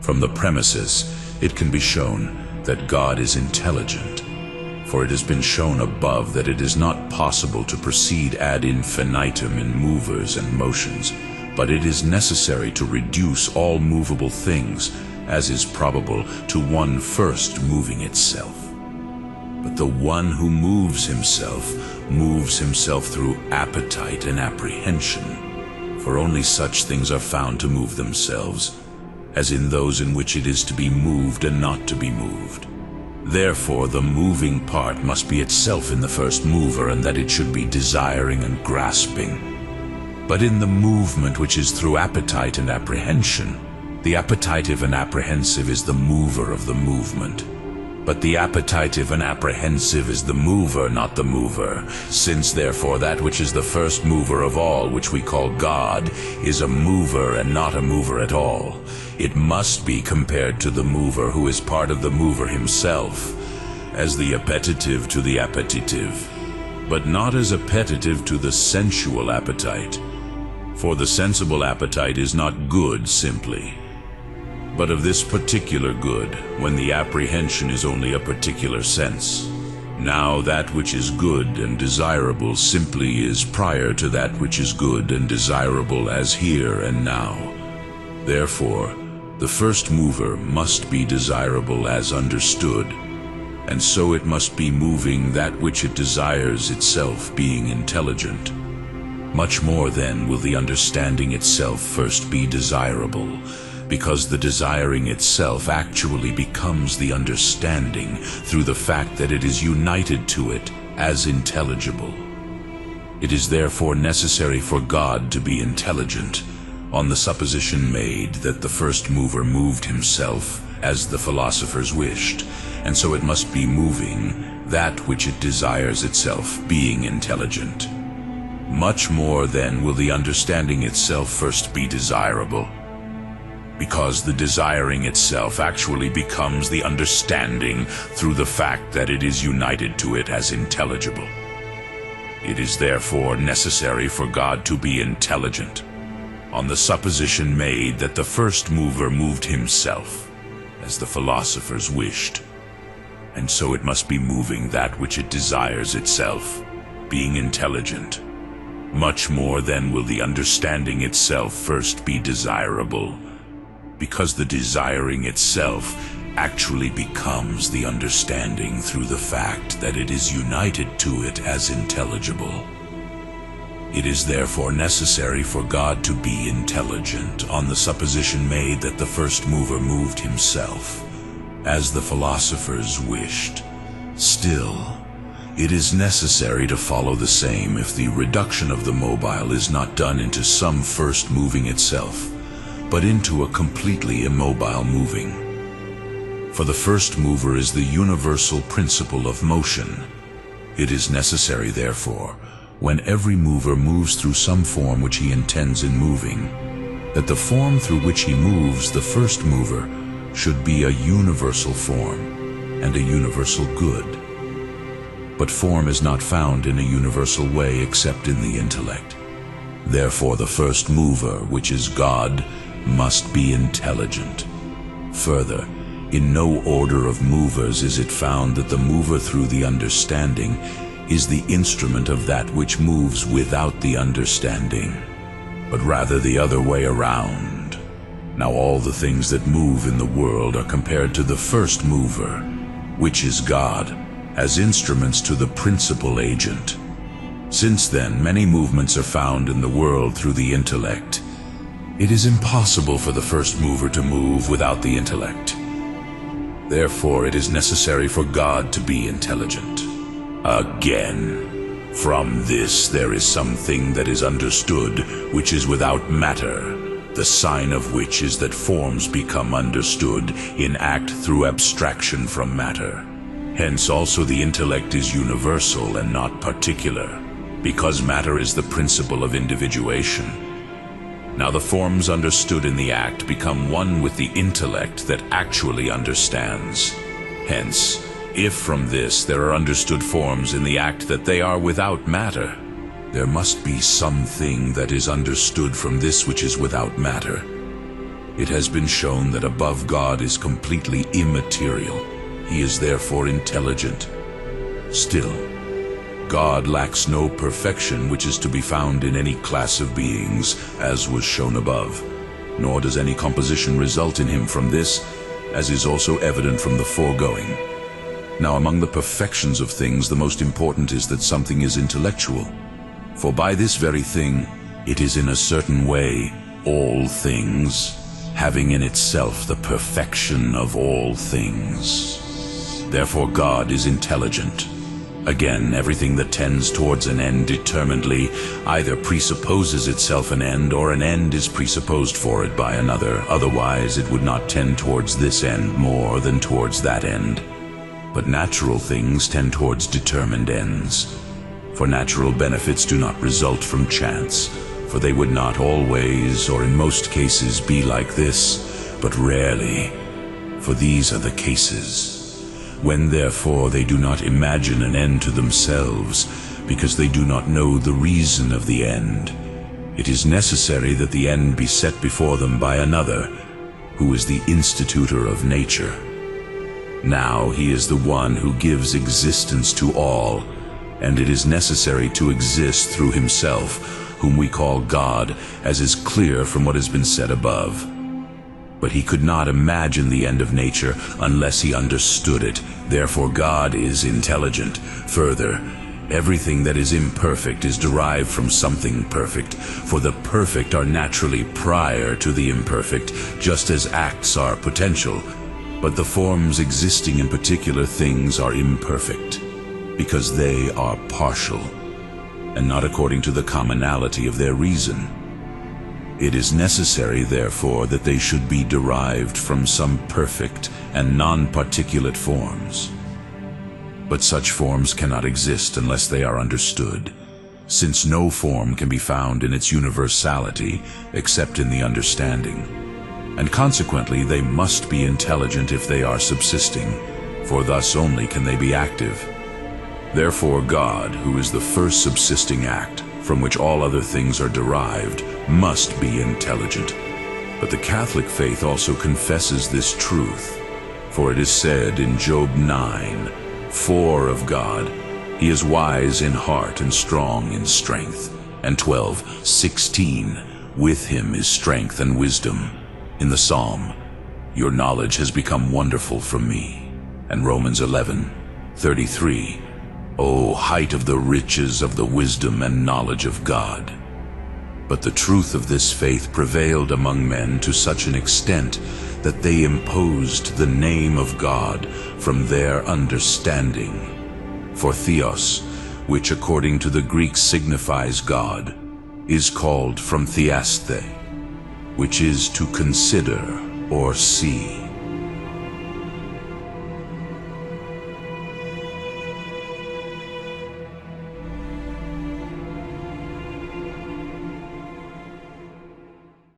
From the premises, it can be shown that God is intelligent, for it has been shown above that it is not possible to proceed ad infinitum in movers and motions, but it is necessary to reduce all movable things, as is probable, to one first moving itself. But the one who moves himself through appetite and apprehension, for only such things are found to move themselves, as in those in which it is to be moved and not to be moved. Therefore the moving part must be itself in the first mover, and that it should be desiring and grasping. But in the movement which is through appetite and apprehension, the appetitive and apprehensive is the mover of the movement. But the appetitive and apprehensive is the mover, not the mover. Since therefore that which is the first mover of all, which we call God, is a mover and not a mover at all, it must be compared to the mover who is part of the mover himself, as the appetitive to the appetitive, but not as appetitive to the sensual appetite. For the sensible appetite is not good simply, but of this particular good, when the apprehension is only a particular sense. Now that which is good and desirable simply is prior to that which is good and desirable as here and now. Therefore, the first mover must be desirable as understood, and so it must be moving that which it desires itself, being intelligent. Much more then will the understanding itself first be desirable, because the desiring itself actually becomes the understanding through the fact that it is united to it as intelligible. It is therefore necessary for God to be intelligent, on the supposition made that the first mover moved himself as the philosophers wished, and so it must be moving that which it desires itself, being intelligent. Much more then will the understanding itself first be desirable, because the desiring itself actually becomes the understanding through the fact that it is united to it as intelligible. It is therefore necessary for God to be intelligent, on the supposition made that the first mover moved himself, as the philosophers wished, and so it must be moving that which it desires itself, being intelligent. Much more then will the understanding itself first be desirable, because the desiring itself actually becomes the understanding through the fact that it is united to it as intelligible. It is therefore necessary for God to be intelligent, on the supposition made that the first mover moved himself, as the philosophers wished. Still, it is necessary to follow the same if the reduction of the mobile is not done into some first moving itself, but into a completely immobile moving. For the first mover is the universal principle of motion. It is necessary, therefore, when every mover moves through some form which he intends in moving, that the form through which he moves the first mover should be a universal form and a universal good. But form is not found in a universal way except in the intellect. Therefore the first mover, which is God, must be intelligent. Further, in no order of movers is it found that the mover through the understanding is the instrument of that which moves without the understanding, but rather the other way around. Now all the things that move in the world are compared to the first mover, which is God, as instruments to the principal agent. Since then many movements are found in the world through the intellect, it is impossible for the first mover to move without the intellect. Therefore it is necessary for God to be intelligent. Again, from this there is something that is understood which is without matter, the sign of which is that forms become understood in act through abstraction from matter. Hence also the intellect is universal and not particular, because matter is the principle of individuation. Now the forms understood in the act become one with the intellect that actually understands. Hence, if from this there are understood forms in the act that they are without matter, there must be something that is understood from this which is without matter. It has been shown that above God is completely immaterial. He is therefore intelligent. Still, God lacks no perfection which is to be found in any class of beings, as was shown above, nor does any composition result in him from this, as is also evident from the foregoing. Now, among the perfections of things, the most important is that something is intellectual. For by this very thing, it is in a certain way all things, having in itself the perfection of all things. Therefore God is intelligent. Again, everything that tends towards an end determinedly either presupposes itself an end, or an end is presupposed for it by another. Otherwise it would not tend towards this end more than towards that end. But natural things tend towards determined ends. For natural benefits do not result from chance, for they would not always, or in most cases, be like this, but rarely, for these are the cases. When therefore they do not imagine an end to themselves, because they do not know the reason of the end, it is necessary that the end be set before them by another, who is the institutor of nature. Now he is the one who gives existence to all, and it is necessary to exist through himself, whom we call God, as is clear from what has been said above. But he could not imagine the end of nature unless he understood it. Therefore God is intelligent. Further, everything that is imperfect is derived from something perfect, for the perfect are naturally prior to the imperfect, just as acts are potential. But the forms existing in particular things are imperfect, because they are partial, and not according to the commonality of their reason. It is necessary, therefore, that they should be derived from some perfect and non-particulate forms. But such forms cannot exist unless they are understood, since no form can be found in its universality except in the understanding. And consequently they must be intelligent if they are subsisting, for thus only can they be active. Therefore God, who is the first subsisting act, from which all other things are derived, must be intelligent. But the Catholic faith also confesses this truth, for it is said in Job 9:4 of God, he is wise in heart and strong in strength, and 12:16, with him is strength and wisdom. In the Psalm, your knowledge has become wonderful from me, and Romans 11:33, O height of the riches of the wisdom and knowledge of God. But the truth of this faith prevailed among men to such an extent that they imposed the name of God from their understanding. For Theos, which according to the Greek signifies God, is called from theaste, which is to consider or see.